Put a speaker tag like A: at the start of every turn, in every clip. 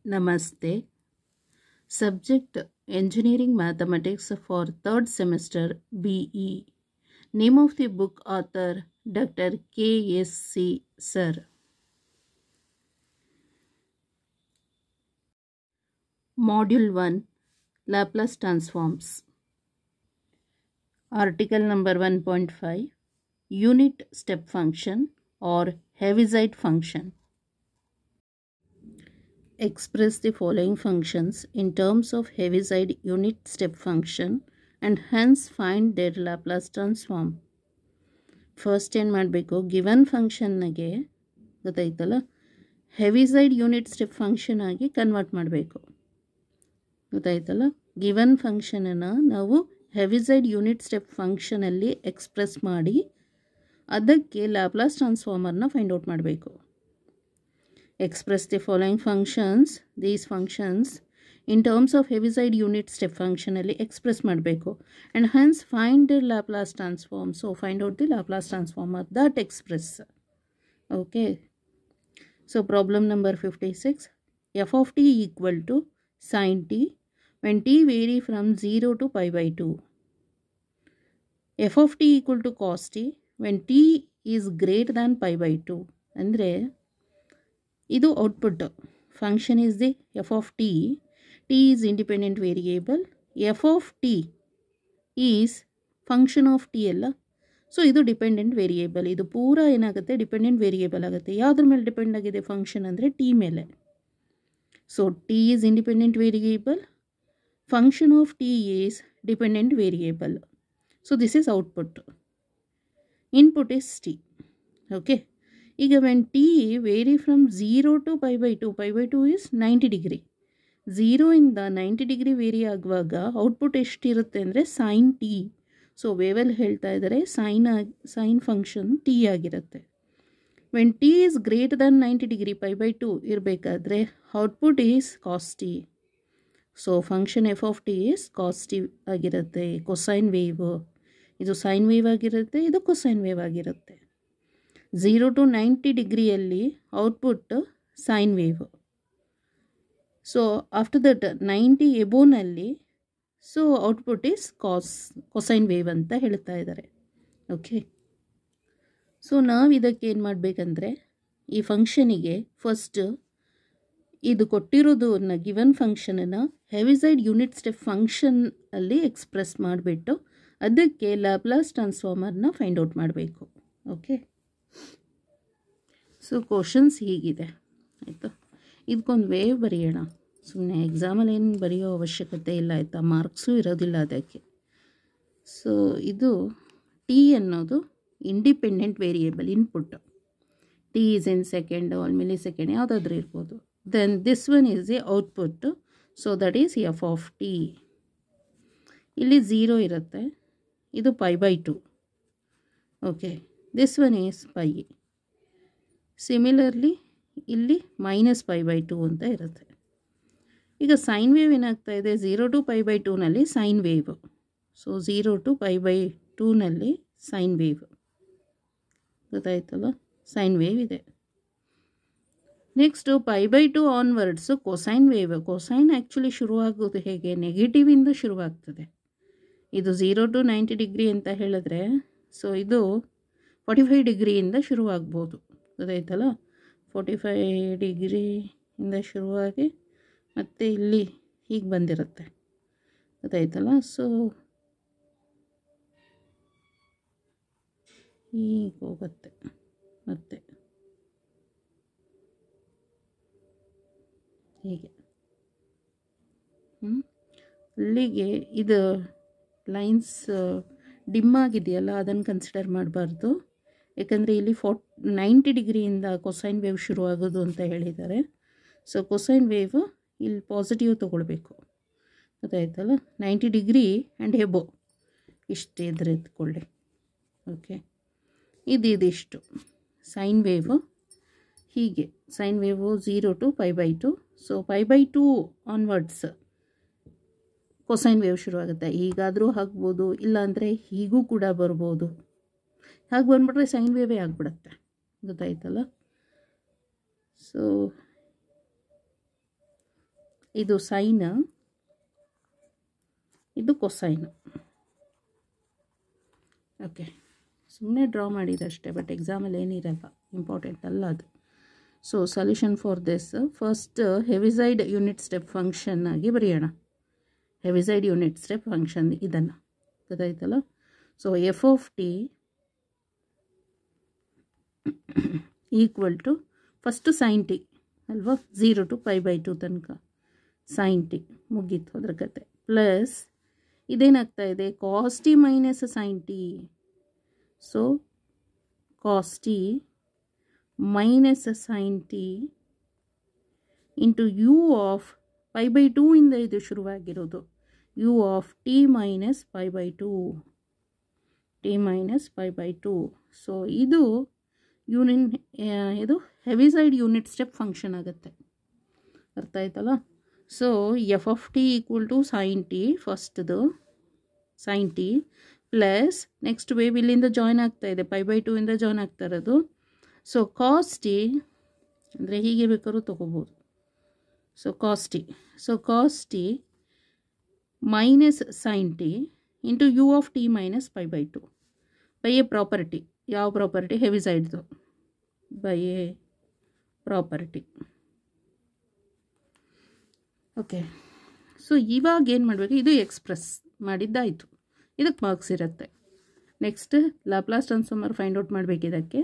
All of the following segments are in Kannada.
A: Namaste. Subject Engineering Mathematics for 3rd semester BE. Name of the book author Dr. K.S.C. Sir. Module 1 Laplace Transforms. Article number 1.5 Unit Step Function or Heaviside Function. Express the following functions in terms of Heaviside unit step function and hence find their Laplace transform. First ಏನು ಮಾಡಬೇಕು, ಗಿವನ್ ಫಂಕ್ಷನ್ಗೆ ಗೊತ್ತಾಯ್ತಲ್ಲ, ಹೆವಿಸೈಡ್ ಯೂನಿಟ್ ಸ್ಟೆಪ್ ಫಂಕ್ಷನ್ ಆಗಿ ಕನ್ವರ್ಟ್ ಮಾಡಬೇಕು. ಗೊತ್ತಾಯ್ತಲ್ಲ, ಗಿವನ್ ಫಂಕ್ಷನನ್ನು ನಾವು ಹೆವಿಸೈಡ್ ಯೂನಿಟ್ ಸ್ಟೆಪ್ ಫಂಕ್ಷನಲ್ಲಿ ಎಕ್ಸ್ಪ್ರೆಸ್ ಮಾಡಿ ಅದಕ್ಕೆ ಲ್ಯಾಪ್ಲಾಸ್ ಟ್ರಾನ್ಸ್ಫಾರ್ಮರ್ನ ಫೈಂಡ್ ಔಟ್ ಮಾಡಬೇಕು. Express the following functions, these functions in terms of heaviside unit step function alli express ಮಾಡಬೇಕು and hence find the Laplace transform. So find out the Laplace transform of that express. Okay, so problem number 56, f of t equal to sin t when t vary from 0 to pi by 2. f of t equal to cos t when t is greater than pi by 2. ಅಂದರೆ ಇದು output function is the F of T. T is independent variable, F of t is function of T ಅಲ್ಲ. ಸೊ ಇದು ಡಿಪೆಂಡೆಂಟ್ ವೇರಿಯೇಬಲ್. ಇದು ಪೂರ ಏನಾಗುತ್ತೆ, ಡಿಪೆಂಡೆಂಟ್ ವೇರಿಯೇಬಲ್ ಆಗುತ್ತೆ. ಯಾವುದ್ರ ಮೇಲೆ ಡಿಪೆಂಡ್ ಆಗಿದೆ ಫಂಕ್ಷನ್ ಅಂದರೆ ಟಿ ಮೇಲೆ. So t is independent variable, function of t is dependent variable. So this is output. Input is t. Okay, ಈಗ when t vary from 0 to pi by 2, pi by 2 is 90 degree. 0 ಇಂದ 90 ಡಿಗ್ರಿ ವೇರಿ ಆಗುವಾಗ ಔಟ್ಪುಟ್ ಎಷ್ಟಿರುತ್ತೆ ಅಂದರೆ ಸೈನ್ ಟಿ. ಸೊ ವೇವಲ್ಲಿ ಹೇಳ್ತಾ ಇದ್ದಾರೆ ಸೈನ್ ಫಂಕ್ಷನ್ ಟಿ ಆಗಿರುತ್ತೆ. When t is greater than 90 degree pi by 2 ಇರಬೇಕಾದ್ರೆ output is cos t. So function f of t is cos t ಆಗಿರುತ್ತೆ. ಕೊಸೈನ್ ವೇವ್, ಇದು ಸೈನ್ ವೇವ್ ಆಗಿರುತ್ತೆ, ಇದು ಕೊಸೈನ್ ವೇವ್ ಆಗಿರುತ್ತೆ. 0 ಟು 90 ಡಿಗ್ರಿಯಲ್ಲಿ output sine wave. So after that 90 ಎಬೋನಲ್ಲಿ so output is cosine wave ಅಂತ ಹೇಳ್ತಾ ಇದ್ದಾರೆ. ಓಕೆ, ಸೊ ನಾವು ಇದಕ್ಕೆ ಏನು ಮಾಡಬೇಕಂದ್ರೆ ಈ ಫಂಕ್ಷನಿಗೆ ಫಸ್ಟ್ ಇದು ಕೊಟ್ಟಿರೋದು ಗಿವನ್ ಫಂಕ್ಷನನ್ನು ಹೆವಿಸೈಡ್ ಯೂನಿಟ್ ಸ್ಟೆಪ್ ಫಂಕ್ಷನಲ್ಲಿ ಎಕ್ಸ್ಪ್ರೆಸ್ ಮಾಡಿಬಿಟ್ಟು ಅದಕ್ಕೆ ಲ್ಯಾಪ್ಲಾಸ್ ಟ್ರಾನ್ಸ್ಫಾರ್ಮರ್ನ ಫೈಂಡ್ ಔಟ್ ಮಾಡಬೇಕು. ಓಕೆ, ಸೊ ಕ್ವಶನ್ಸ್ ಹೀಗಿದೆ ಆಯಿತಾ. ಇದಕ್ಕೊಂದು ವೇವ್ ಬರೆಯೋಣ. ಸುಮ್ಮನೆ ಎಕ್ಸಾಮಲ್ಲಿ ಏನು ಬರೆಯೋ ಅವಶ್ಯಕತೆ ಇಲ್ಲ ಆಯಿತಾ, ಮಾರ್ಕ್ಸು ಇರೋದಿಲ್ಲ ಅದಕ್ಕೆ. ಸೊ ಇದು ಟಿ ಅನ್ನೋದು independent variable input. T is in second or millisecond ಯಾವುದಾದ್ರೂ ಇರ್ಬೋದು. Then this one is a output. So that is f of t. ಇಲ್ಲಿ 0 ಇರುತ್ತೆ, ಇದು pi by 2. Okay, this one is pi. Similarly ಇಲ್ಲಿ ಮೈನಸ್ ಪೈ ಬೈ 2 ಅಂತ ಇರುತ್ತೆ. ಈಗ ಸೈನ್ ವೇವ್ ಏನಾಗ್ತಾ ಇದೆ, 0 ಟು ಪೈ ಬೈ 2ನಲ್ಲಿ sine wave. So 0 to pi by 2ನಲ್ಲಿ ಸೈನ್ ವೇವ್ ಗೊತ್ತಾಯ್ತಲ್ಲ, ಸೈನ್ ವೇವ್ ಇದೆ. Next pi by 2 onwards cosine wave. Cosine actually ಶುರುವಾಗೋದು ಹೇಗೆ, ನೆಗೆಟಿವಿಂದ ಶುರುವಾಗ್ತದೆ. ಇದು 0 ಟು 90 ಡಿಗ್ರಿ ಅಂತ ಹೇಳಿದ್ರೆ ಸೊ ಇದು 45 ಡಿಗ್ರಿಯಿಂದ ಶುರುವಾಗ್ಬೋದು. ಗೊತ್ತಾಯ್ತಲ್ಲ, 45 ಡಿಗ್ರಿಯಿಂದ ಶುರುವಾಗಿ ಮತ್ತು ಇಲ್ಲಿ ಹೀಗೆ ಬಂದಿರುತ್ತೆ. ಗೊತ್ತಾಯ್ತಲ್ಲ, ಸೊ ಹೀಗೆ ಹೋಗುತ್ತೆ ಮತ್ತೆ ಹೀಗೆ ಅಲ್ಲಿಗೆ. ಇದು ಲೈನ್ಸ್ ಡಿಮ್ ಆಗಿದೆಯಲ್ಲ ಅದನ್ನು ಕನ್ಸಿಡರ್ ಮಾಡಬಾರ್ದು. ಯಾಕಂದರೆ ಇಲ್ಲಿ 90 ಡಿಗ್ರಿಯಿಂದ ಕೊಸೈನ್ ವೇವ್ ಶುರುವಾಗೋದು ಅಂತ ಹೇಳಿದ್ದಾರೆ. ಸೊ ಕೊಸೈನ್ ವೇವ್ ಇಲ್ಲಿ ಪಾಸಿಟಿವ್ ತೊಗೊಳ್ಬೇಕು. ಗೊತ್ತಾಯ್ತಲ್ಲ, 90 ಡಿಗ್ರಿ ಆ್ಯಂಡ್ ಎಬೋ ಇಷ್ಟು ಎದುರು ಎತ್ಕೊಳ್ಳಿ. ಓಕೆ, ಇದಿಷ್ಟು ಸೈನ್ ವೇವು. ಹೀಗೆ sine wave 0 to pi by 2. So pi by 2 onwards cosine wave ಶುರುವಾಗುತ್ತೆ. ಹೀಗಾದರೂ ಆಗ್ಬೋದು, ಇಲ್ಲಾಂದರೆ ಹೀಗೂ ಕೂಡ ಬರ್ಬೋದು. ಹಾಗೆ ಬಂದ್ಬಿಟ್ರೆ ಸೈನ್ ವೇವೇ ಆಗಿಬಿಡುತ್ತೆ. ಗೊತ್ತಾಯ್ತಲ್ಲ. ಸೊ ಇದು ಸೈನ್, ಇದು ಕೊಸೈನ್. ಓಕೆ, ಸುಮ್ಮನೆ ಡ್ರಾ ಮಾಡಿದಷ್ಟೇ, ಬಟ್ ಎಕ್ಸಾಮಲ್ಲಿ ಏನಿರಲ್ಲ, ಇಂಪಾರ್ಟೆಂಟ್ ಅಲ್ಲ ಅದು. So solution for this, first Heaviside unit step function ಆಗಿ ಬರೆಯೋಣ. ಹೆವಿಸೈಡ್ ಯೂನಿಟ್ ಸ್ಟೆಪ್ ಫಂಕ್ಷನ್ ಇದನ್ನು ಗೊತ್ತಾಯ್ತಲ್ಲ. So F of T equal to first sine T ಅಲ್ವಾ, 0 to π/2 ತನಕ ಸೈನ್ ಟಿ ಮುಗೀತು ಅದ್ರ ಕತೆ. ಪ್ಲಸ್ ಇದೇನಾಗ್ತಾ ಇದೆ, cos t minus sine t. So cos t minus sine t into u of π/2 ಇಂದ ಇದು ಶುರುವಾಗಿರೋದು, u of t minus π/2, t minus π/2. So ಇದು ಇದು ಹೆವಿಸೈಡ್ ಯೂನಿಟ್ ಸ್ಟೆಪ್ ಫಂಕ್ಷನ್ ಆಗುತ್ತೆ, ಅರ್ಥ ಆಯ್ತಲ್ಲ. So F of T equal to sine t, ಫಸ್ಟ್ದು sine t, plus next wave ಇಲ್ಲಿಂದ ಜಾಯ್ನ್ ಆಗ್ತಾ ಇದೆ, π/2 ಇಂದ ಜಾಯ್ನ್ ಆಗ್ತಾ ಇರೋದು. ಸೊ ಕಾಸ್ ಟಿ ಅಂದರೆ ಹೀಗೆ ಬೇಕಾದ್ರೂ ತೊಗೋಬೋದು. So cos t minus sine t into u of t minus π/2 by a property. ಯಾವ ಪ್ರಾಪರ್ಟಿ? ಹೆವಿಸೈಡ್ದು, by a property. Okay, so ಇವಾಗ ಏನು ಮಾಡಬೇಕು, ಇದು ಎಕ್ಸ್ಪ್ರೆಸ್ ಮಾಡಿದ್ದಾಯಿತು, ಇದಕ್ಕೆ ಮಾರ್ಕ್ಸ್ ಇರುತ್ತೆ. Next Laplace transformer find out ಮಾಡಬೇಕು ಇದಕ್ಕೆ.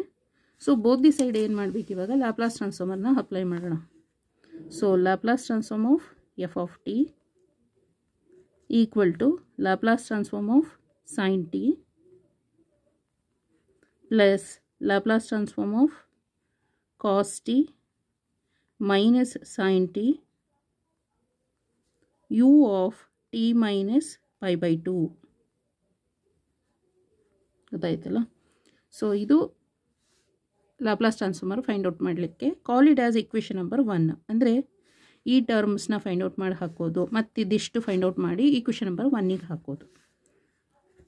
A: ಸೊ ಬೋತ್ ದಿ ಸೈಡ್ ಏನು ಮಾಡಬೇಕು ಇವಾಗ, ಲ್ಯಾಪ್ಲಾಸ್ ಟ್ರಾನ್ಸ್ಫಾರ್ಮರ್ನ ಅಪ್ಲೈ ಮಾಡೋಣ. So Laplace transform of f of T equal to Laplace transform of sine t plus Laplace transform of cos t minus sine t u of t minus π/2 ಗೊತ್ತಾಯ್ತಲ್ಲ. ಸೊ ಇದು ಲ್ಯಾಪ್ಲಾಸ್ ಟ್ರಾನ್ಸ್ಫಾರ್ಮರ್ ಫೈಂಡ್ ಔಟ್ ಮಾಡಲಿಕ್ಕೆ call it as equation number 1. ಅಂದರೆ ಈ ಟರ್ಮ್ಸ್ನ ಫೈಂಡ್ ಔಟ್ ಮಾಡಿ ಹಾಕೋದು, ಮತ್ತು ಇದಿಷ್ಟು ಫೈಂಡ್ ಔಟ್ ಮಾಡಿ ಇಕ್ವೇಷನ್ ನಂಬರ್ 1ಗೆ ಹಾಕೋದು.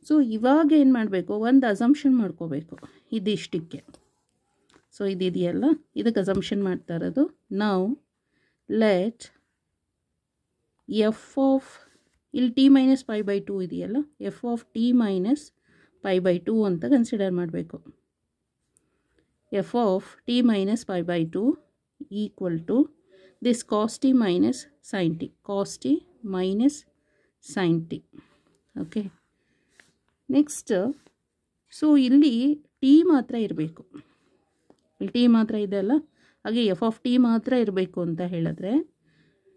A: ಸೊ ಇವಾಗ ಏನು ಮಾಡಬೇಕು, ಒಂದು ಅಸಂಪ್ಷನ್ ಮಾಡ್ಕೋಬೇಕು ಇದಿಷ್ಟಕ್ಕೆ. ಸೊ ಇದೆಯಲ್ಲ, ಇದಕ್ಕೆ ಅಸಂಪ್ಷನ್ ಮಾಡ್ತಾ ಇರೋದು ನಾವು. ಲೆಟ್ ಎಫ್ ಆಫ್ ಇಲ್ಲಿ ಟಿ ಮೈನಸ್ π/2 ಇದೆಯಲ್ಲ, ಎಫ್ ಆಫ್ ಟಿ ಮೈನಸ್ π/2 ಅಂತ ಕನ್ಸಿಡರ್ ಮಾಡಬೇಕು. F of t minus π/2 equal to this cos t minus sine t, cos t minus sine t. Okay, next so ಇಲ್ಲಿ ಟಿ ಮಾತ್ರ ಇರಬೇಕು, ಇಲ್ಲಿ ಟಿ ಮಾತ್ರ ಇದೆ ಅಲ್ಲ, ಹಾಗೆ ಎಫ್ ಆಫ್ ಟಿ ಮಾತ್ರ ಇರಬೇಕು ಅಂತ ಹೇಳಿದ್ರೆ,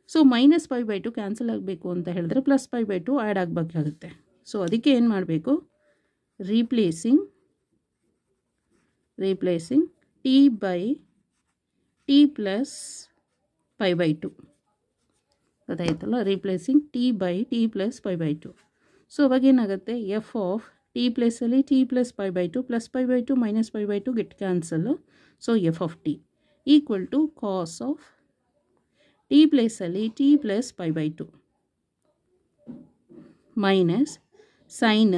A: ಸೊ ಮೈನಸ್ π/2 ಕ್ಯಾನ್ಸಲ್ ಆಗಬೇಕು ಅಂತ ಹೇಳಿದ್ರೆ ಪ್ಲಸ್ π/2 ಆ್ಯಡ್ ಆಗಬೇಕಾಗುತ್ತೆ. ಸೊ ಅದಕ್ಕೆ ಏನು ಮಾಡಬೇಕು, replacing t by t plus π/2 ಗೊತ್ತಾಯ್ತಲ್ಲ, replacing t by t plus π/2. So ಅವಾಗ ಏನಾಗುತ್ತೆ, ಎಫ್ ಆಫ್ ಟಿ ಪ್ಲೇಸಲ್ಲಿ t plus π/2 plus π/2 minus π/2 get cancel. So F of T equal to cos of t ಪ್ಲೇಸಲ್ಲಿ t plus π/2 minus sine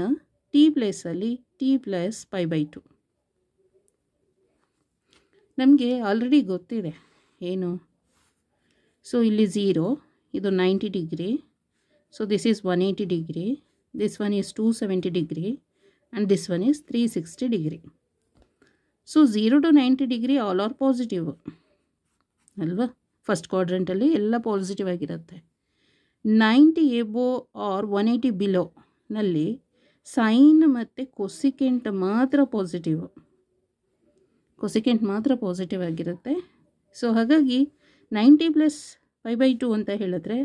A: t ಪ್ಲೇಸಲ್ಲಿ ಟಿ ಪ್ಲಸ್ π/2. ನಮಗೆ ಆಲ್ರೆಡಿ ಗೊತ್ತಿದೆ ಏನು. ಸೊ ಇಲ್ಲಿ 0, ಇದು 90 degree, so this is 180 degree, this one is 270 degree and this one is 360 degree. So 0 to 90 degree all are positive ಅಲ್ವಾ, ಫಸ್ಟ್ ಕ್ವಾಡ್ರೆಂಟಲ್ಲಿ ಎಲ್ಲ ಪಾಸಿಟಿವ್ ಆಗಿರುತ್ತೆ. 90 ಎಬೋ ಆರ್ 180 ಬಿಲೋ ನಲ್ಲಿ ಸೈನ್ ಮತ್ತು ಕೊಸಿಕೆಂಟ್ ಮಾತ್ರ ಪಾಸಿಟಿವ್, ಕೊಸಿಕೆಂಟ್ ಮಾತ್ರ ಪಾಸಿಟಿವ್ ಆಗಿರುತ್ತೆ. ಸೊ ಹಾಗಾಗಿ 90 ಪ್ಲಸ್ π/2 ಅಂತ ಹೇಳಿದ್ರೆ,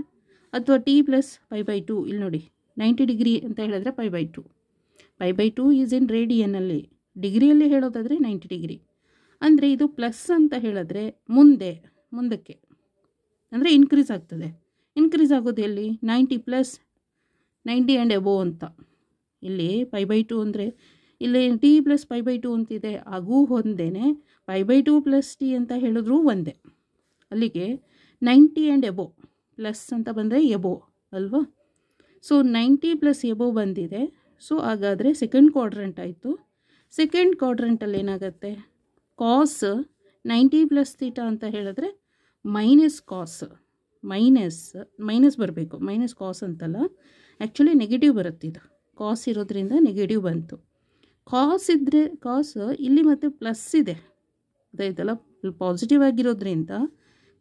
A: ಅಥವಾ ಟಿ ಪ್ಲಸ್ π/2, ಇಲ್ಲಿ ನೋಡಿ 90 ಡಿಗ್ರಿ ಅಂತ ಹೇಳಿದ್ರೆ π/2 ಈಸ್ ಇನ್ ರೇಡಿಯನಲ್ಲಿ, ಡಿಗ್ರಿಯಲ್ಲಿ ಹೇಳೋದಾದರೆ 90 ಡಿಗ್ರಿ. ಅಂದರೆ ಇದು ಪ್ಲಸ್ ಅಂತ ಹೇಳಿದ್ರೆ ಮುಂದಕ್ಕೆ ಅಂದರೆ ಇನ್ಕ್ರೀಸ್ ಆಗ್ತದೆ. ಇನ್ಕ್ರೀಸ್ ಆಗೋದು ಎಲ್ಲಿ, 90 ಪ್ಲಸ್ 90 ಆ್ಯಂಡ್ ಎಬೋ ಅಂತ. ಇಲ್ಲಿ π/2 ಅಂದರೆ ಇಲ್ಲಿ ಟಿ ಪ್ಲಸ್ π/2 ಅಂತಿದೆ, ಆಗೂ ಒಂದೇ, π/2 ಪ್ಲಸ್ ಟಿ ಅಂತ ಹೇಳಿದ್ರೂ ಒಂದೇ. ಅಲ್ಲಿಗೆ 90 ಆ್ಯಂಡ್ ಎಬೋ ಪ್ಲಸ್ ಅಂತ ಬಂದರೆ ಎಬೋ ಅಲ್ವಾ. ಸೊ 90 ಪ್ಲಸ್ ಎಬೋ ಬಂದಿದೆ. ಸೊ ಹಾಗಾದರೆ ಸೆಕೆಂಡ್ ಕ್ವಾಡ್ರೆಂಟ್ ಆಯಿತು. ಸೆಕೆಂಡ್ ಕ್ವಾಡ್ರೆಂಟಲ್ಲಿ ಏನಾಗುತ್ತೆ, ಕಾಸ್ 90 ಪ್ಲಸ್ ಥೀಟಾ ಅಂತ ಹೇಳಿದ್ರೆ ಮೈನಸ್ ಕಾಸ್ ಮೈನಸ್ ಬರಬೇಕು, ಮೈನಸ್ ಕಾಸ್ ಅಂತಲ್ಲ, ಆ್ಯಕ್ಚುಲಿ ನೆಗೆಟಿವ್ ಬರುತ್ತೆ. ಇದು ಕಾಸ್ ಇರೋದ್ರಿಂದ ನೆಗೆಟಿವ್ ಬಂತು. ಕಾಸ್ ಇದ್ದರೆ ಕಾಸ್ ಇಲ್ಲಿ ಮತ್ತು ಪ್ಲಸ್ ಇದೆ, ಅದಾಯ್ತಲ್ಲ, ಪಾಸಿಟಿವ್ ಆಗಿರೋದ್ರಿಂದ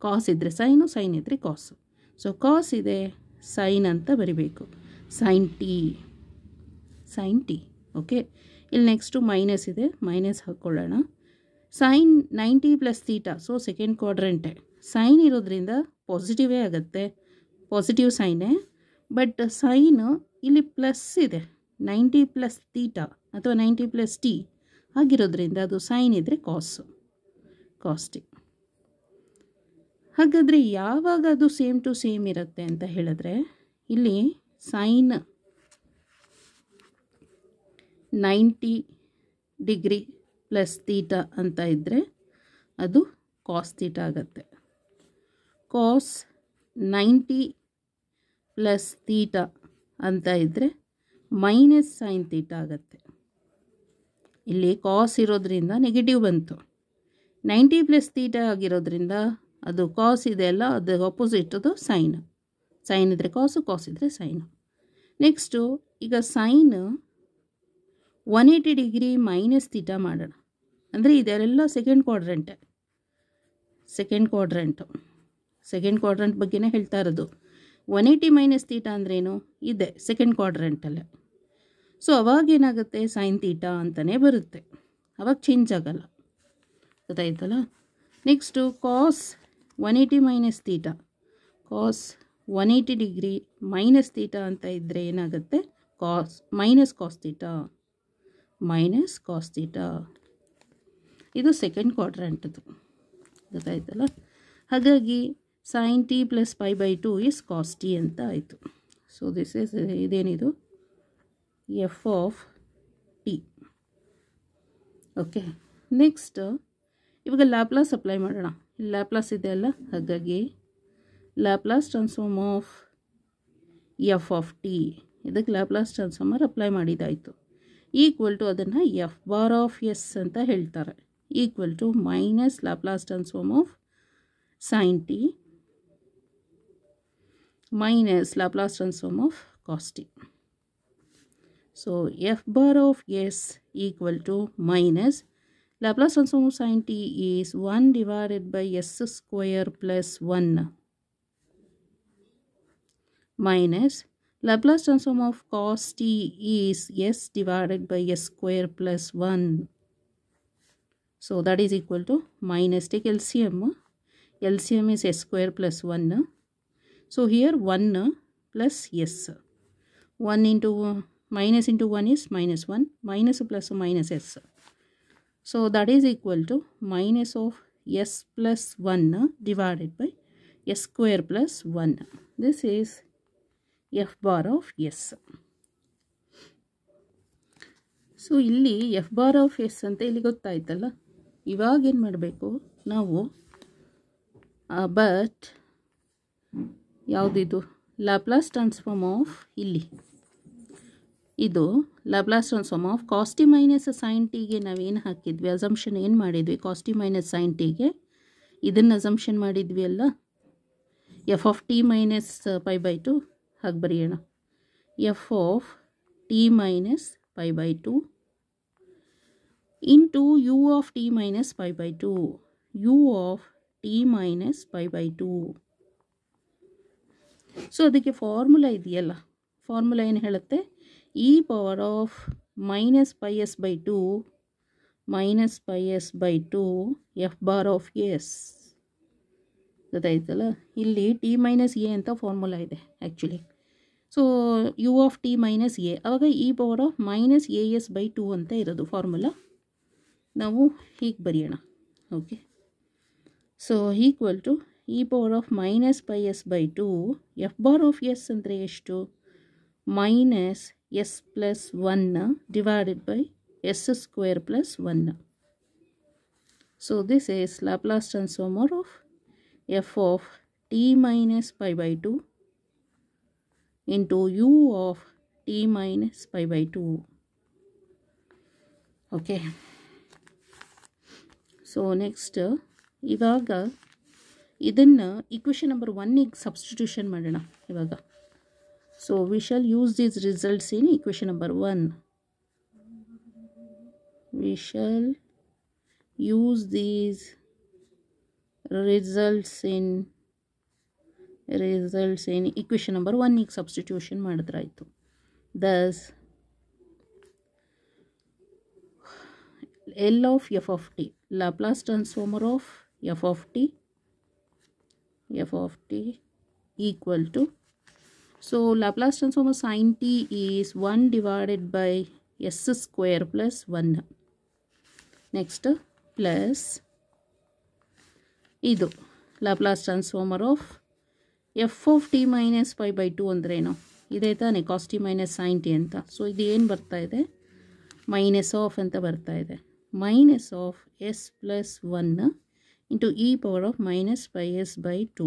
A: ಕಾಸ್ ಇದ್ದರೆ ಸೈನು, ಸೈನ್ ಇದ್ದರೆ ಕಾಸು. ಸೊ ಕಾಸ್ ಇದೆ, ಸೈನ್ ಅಂತ ಬರಿಬೇಕು, ಸೈನ್ ಟಿ. ಓಕೆ, ಇಲ್ಲಿ ನೆಕ್ಸ್ಟು ಮೈನಸ್ ಇದೆ, ಮೈನಸ್ ಹಾಕ್ಕೊಳ್ಳೋಣ. ಸೈನ್ 90 + ಥೀಟಾ, ಸೊ ಸೆಕೆಂಡ್ ಕ್ವಾಡ್ರೆಂಟೇ. ಸೈನ್ ಇರೋದ್ರಿಂದ ಪಾಸಿಟಿವೇ ಆಗುತ್ತೆ, ಪಾಸಿಟಿವ್ ಸೈನೇ. ಬಟ್ ಸೈನು ಇಲ್ಲಿ ಪ್ಲಸ್ ಇದೆ, 90 + ಥೀಟಾ ಅಥವಾ 90 + ಟಿ ಆಗಿರೋದ್ರಿಂದ ಅದು ಸೈನ್ ಇದ್ದರೆ ಕಾಸ್ ಟಿ. ಹಾಗಾದರೆ ಯಾವಾಗ ಅದು ಸೇಮ್ ಟು ಸೇಮ್ ಇರುತ್ತೆ ಅಂತ ಹೇಳಿದ್ರೆ, ಇಲ್ಲಿ ಸೈನ್ 90 ಡಿಗ್ರಿ + ಥೀಟಾ ಅಂತ ಇದ್ದರೆ ಅದು ಕಾಸ್ ಥೀಟಾ ಆಗುತ್ತೆ. ಕಾಸ್ 90 + ಥೀಟಾ ಅಂತ ಇದ್ದರೆ ಮೈನಸ್ ಸೈನ್ ಥೀಟಾ ಆಗುತ್ತೆ. ಇಲ್ಲಿ ಕಾಸ್ ಇರೋದ್ರಿಂದ ನೆಗೆಟಿವ್ ಬಂತು, 90 + ಥೀಟಾ ಆಗಿರೋದ್ರಿಂದ ಅದು ಕಾಸ್ ಇದೆ ಅಲ್ಲ, ಅದು ಆಪೋಸಿಟ್, ಅದು ಸೈನ್ ಇದ್ದರೆ ಕಾಸು, ಕಾಸ್ ಇದ್ದರೆ ಸೈನು. ನೆಕ್ಸ್ಟು ಈಗ ಸೈನ್ 180 ಡಿಗ್ರಿ ಮೈನಸ್ ಥೀಟಾ ಮಾಡೋಣ. ಅಂದರೆ ಇದೆಲ್ಲ ಸೆಕೆಂಡ್ ಕ್ವಾಡ್ರೆಂಟ್ ಬಗ್ಗೆನೇ ಹೇಳ್ತಾ ಇರೋದು. 180 - ಥೀಟಾ ಅಂದ್ರೇನು, ಇದೆ ಸೆಕೆಂಡ್ ಕ್ವಾಡ್ರೆಂಟಲ್ಲೇ. ಸೊ ಅವಾಗೇನಾಗುತ್ತೆ, ಸೈನ್ ಥೀಟಾ ಅಂತಲೇ ಬರುತ್ತೆ, ಅವಾಗ ಚೇಂಜ್ ಆಗಲ್ಲ, ಗೊತ್ತಾಯ್ತಲ್ಲ. Next cos 180 - theta, cos 180 degree minus theta ಅಂತ ಇದ್ದರೆ ಏನಾಗುತ್ತೆ, ಮೈನಸ್ ಕಾಸ್ ಥೀಟಾ. ಇದು ಸೆಕೆಂಡ್ ಕ್ವಾಡ್ರೆಂಟದು, ಗೊತ್ತಾಯ್ತಲ್ಲ. ಹಾಗಾಗಿ sine t + π/2 is cos t ಅಂತ ಆಯಿತು. ಸೊ ದಿಸ್ ಇಸ್, ಇದೇನಿದು f of t. Okay, next ಇವಾಗ ಲ್ಯಾಪ್ಲಾಸ್ ಅಪ್ಲೈ ಮಾಡೋಣ. ಇಲ್ಲಿ ಲ್ಯಾಪ್ಲಾಸ್ ಇದೆ ಅಲ್ಲ, ಹಾಗಾಗಿ Laplace transform of f of T, ಇದಕ್ಕೆ ಲ್ಯಾಪ್ಲಾಸ್ ಟ್ರಾನ್ಸ್ಫಾರ್ಮರ್ ಅಪ್ಲೈ ಮಾಡಿದ್ದಾಯಿತು. ಈಕ್ವಲ್ ಟು ಅದನ್ನು ಎಫ್ ಬಾರ್ ಆಫ್ ಎಸ್ ಅಂತ ಹೇಳ್ತಾರೆ, equal to minus Laplace transform of sine t minus Laplace transform of cos t. So F bar of s equal to minus Laplace transform of sin t is 1 divided by s square plus 1 minus Laplace transform of cos t is s divided by s square plus 1. So that is equal to minus, take LCM. LCM is s square plus 1. So here 1 plus s. 1 into minus into 1 is minus 1. Minus plus minus s. So that is equal to minus of s plus 1 divided by s square plus 1. This is f bar of s. So ಇಲ್ಲಿ f bar of s ಅಂತ ಇಲ್ಲಿ ಗೊತ್ತಾಯ್ತಲ್ಲ. ಇವಾಗ ಏನು ಮಾಡಬೇಕು ನಾವು, ಬಟ್ ಯಾವುದಿದು ಲ್ಯಾಪ್ಲಾಸ್ ಟ್ರಾನ್ಸ್ಫಾರ್ಮ್ ಆಫ್, ಇಲ್ಲಿ ಇದು Laplace transform of cos t minus sine ಟಿಗೆ ನಾವೇನು ಹಾಕಿದ್ವಿ, ಅಸಂಪ್ಷನ್ ಏನು ಮಾಡಿದ್ವಿ, ಕಾಸ್ ಟಿ ಮೈನಸ್ ಸೈನ್ ಟಿಗೆ ಇದನ್ನು ಅಸಂಪ್ಷನ್ ಮಾಡಿದ್ವಿ ಅಲ್ಲ, ಎಫ್ ಆಫ್ ಟಿ ಮೈನಸ್ π/2 ಹಾಗೆ ಬರೆಯೋಣ. F of t minus π/2 into u of t minus π/2, u of t minus π/2. So ಅದಕ್ಕೆ ಫಾರ್ಮುಲಾ ಇದೆಯಲ್ಲ, ಫಾರ್ಮುಲಾ ಏನು ಹೇಳುತ್ತೆ, e power of minus pi s/2 minus pi s/2 f bar of s. ಗೊತ್ತಾಯ್ತಲ್ಲ, ಇಲ್ಲಿ ಟಿ ಮೈನಸ್ ಎ ಅಂತ ಫಾರ್ಮುಲಾ ಇದೆ actually. So u of t minus a, ಆವಾಗ e power of minus a s/2 ಅಂತ ಇರೋದು ಫಾರ್ಮುಲಾ. ನಾವು ಹೀಗೆ ಬರೆಯೋಣ. Okay, so equal to e power of minus pi s/2 f bar of S ಅಂದರೆ ಎಷ್ಟು, minus s plus 1 divided by s square plus 1. So this is Laplace transform of f of t minus π/2 into u of t minus π/2. Okay. So next, ಇವಾಗ ಇದನ್ನು ಈಕ್ವೇಷನ್ ನಂಬರ್ 1ಗೆ ಸಬ್ಸ್ಟಿಟ್ಯೂಷನ್ ಮಾಡೋಣ ಇವಾಗ. So we shall use these results in equation number 1. We shall use these results in equation number 1ಗೆ ಸಬ್ಸ್ಟಿಟ್ಯೂಷನ್ ಮಾಡಿದ್ರಾಯಿತು. Thus L of f of t, Laplace transformer of f of t equal to, so Laplace transformer sin t is 1 divided by s square plus 1. Next plus idu Laplace transformer of f of t minus pi by 2 ಅಂದ್ರೇನು, ಇದೇ ತಾನೆ cos t minus sin t ಅಂತ. ಸೊ ಇದು ಏನು ಬರ್ತಾ ಇದೆ, ಮೈನಸ್ ಆಫ್ ಅಂತ ಬರ್ತಾ ಇದೆ. minus of s plus 1 into e power of minus pi s by 2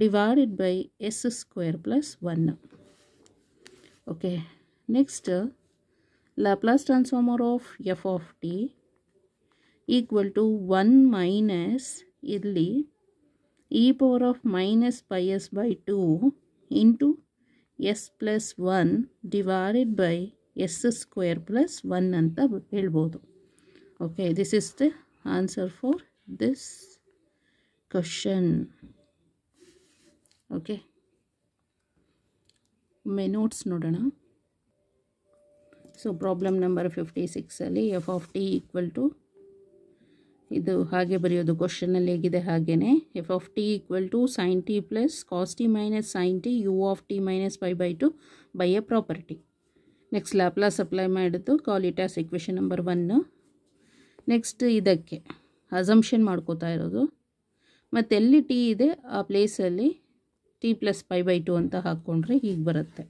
A: divided by s square plus 1. Okay, next Laplace transformer of f of t equal to 1 minus ಇಲ್ಲಿ e power of minus pi s by 2 into s plus 1 divided by s square plus 1 ಅಂತ ಹೇಳ್ಬೋದು. Okay, this is the answer for this question. Okay, my notes ನೋಡೋಣ. ಸೊ ಪ್ರಾಬ್ಲಮ್ ನಂಬರ್ 56 ಅಲ್ಲಿ f of T equal to, ಇದು ಹಾಗೆ ಬರೆಯೋದು ಕ್ವಶನಲ್ಲಿ ಹೇಗಿದೆ ಹಾಗೇನೆ, f of T equal to sine t plus cos t minus sine t u of t minus pi by 2 by a property. Next Laplace apply ಮಾಡಿದ್ದು call it as equation number 1. Next ಇದಕ್ಕೆ ಅಸಂಪ್ಷನ್ ಮಾಡ್ಕೋತಾ ಇರೋದು, ಮತ್ತು ಎಲ್ಲಿ ಟಿ ಇದೆ ಆ ಪ್ಲೇಸಲ್ಲಿ ಟಿ ಪ್ಲಸ್ ಪೈ ಬೈ 2 ಅಂತ ಹಾಕ್ಕೊಂಡ್ರೆ ಹೀಗೆ ಬರುತ್ತೆ.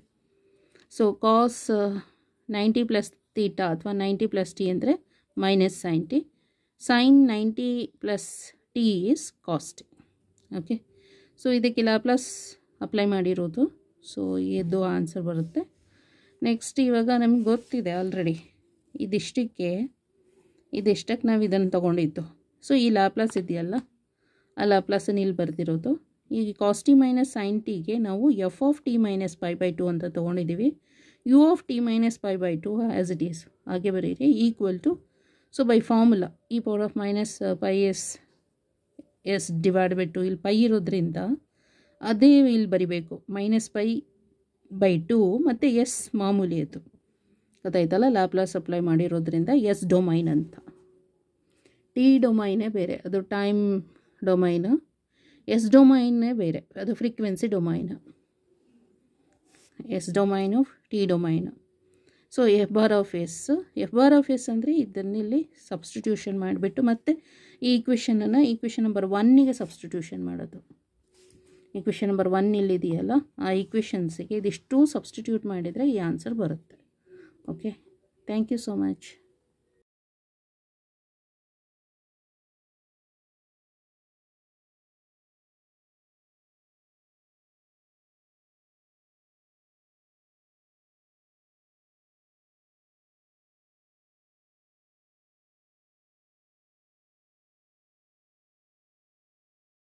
A: ಸೊ ಕಾಸ್ 90 ಪ್ಲಸ್ ತೀಟಾ ಅಥವಾ 90 ಪ್ಲಸ್ ಟಿ ಅಂದರೆ minus sine T, sine 90 plus T is cos T. Okay, so ಇದಕ್ಕೆ ಲ್ಯಾಪ್ಲಾಸ್ ಅಪ್ಲೈ ಮಾಡಿರೋದು, ಸೊ ಇದು ಆನ್ಸರ್ ಬರುತ್ತೆ. ನೆಕ್ಸ್ಟ್ ಇವಾಗ ನಮ್ಗೆ ಗೊತ್ತಿದೆ ಆಲ್ರೆಡಿ ಇದಿಷ್ಟಕ್ಕೆ ನಾವು ಇದನ್ನು ತೊಗೊಂಡಿದ್ದು. ಸೊ ಈ ಲ್ಯಾಪ್ಲಾಸ್ ಇದೆಯಲ್ಲ, ಆ ಲ್ಯಾಪ್ಲಾಸನ್ನು ಇಲ್ಲಿ ಬರ್ತಿರೋದು. ಈಗ ಕಾಸ್ ಟಿ ಮೈನಸ್ ಸೈನ್ ಟಿಗೆ ನಾವು f of t minus pi by 2 ಅಂತ ತೊಗೊಂಡಿದ್ದೀವಿ. U of t minus pi by 2 as it is ಹಾಗೆ ಬರೀರಿ, equal to, so by formula e power of minus pi s divide by 2, ಇಲ್ಲಿ ಪೈ ಇರೋದ್ರಿಂದ ಅದೇ ಇಲ್ಲಿ ಬರಿಬೇಕು, ಮೈನಸ್ ಪೈ ಬೈ 2 ಮತ್ತು ಎಸ್ ಮಾಮೂಲಿ ಅದು ಗೊತ್ತಾಯ್ತಲ್ಲ, ಲ್ಯಾಪ್ಲಾಸ್ ಅಪ್ಲೈ ಮಾಡಿರೋದ್ರಿಂದ ಎಸ್ ಡೊಮೈನ್ ಅಂತ. ಟಿ ಡೊಮೈನೇ ಬೇರೆ, ಅದು ಟೈಮ್ ಡೊಮೈನು. ಎಸ್ ಡೊಮೈನೇ ಬೇರೆ, ಅದು frequency domain. S domain T domain. So F bar of S ಅಂದರೆ ಇದನ್ನಿಲ್ಲಿ ಸಬ್ಸ್ಟಿಟ್ಯೂಷನ್ ಮಾಡಿಬಿಟ್ಟು ಮತ್ತೆ ಈ ಈಕ್ವೇಷನನ್ನು ಈಕ್ವೇಷನ್ ನಂಬರ್ 1ಗೆ ಸಬ್ಸ್ಟಿಟ್ಯೂಷನ್ ಮಾಡೋದು. ಈಕ್ವೇಷನ್ ನಂಬರ್ 1 ಇಲ್ಲಿದೆಯಲ್ಲ, ಆ ಈಕ್ವೇಷನ್ಸಿಗೆ ಇದಿಷ್ಟು ಸಬ್ಸ್ಟಿಟ್ಯೂಟ್ ಮಾಡಿದರೆ ಈ ಆನ್ಸರ್ ಬರುತ್ತೆ. Okay, thank you so much.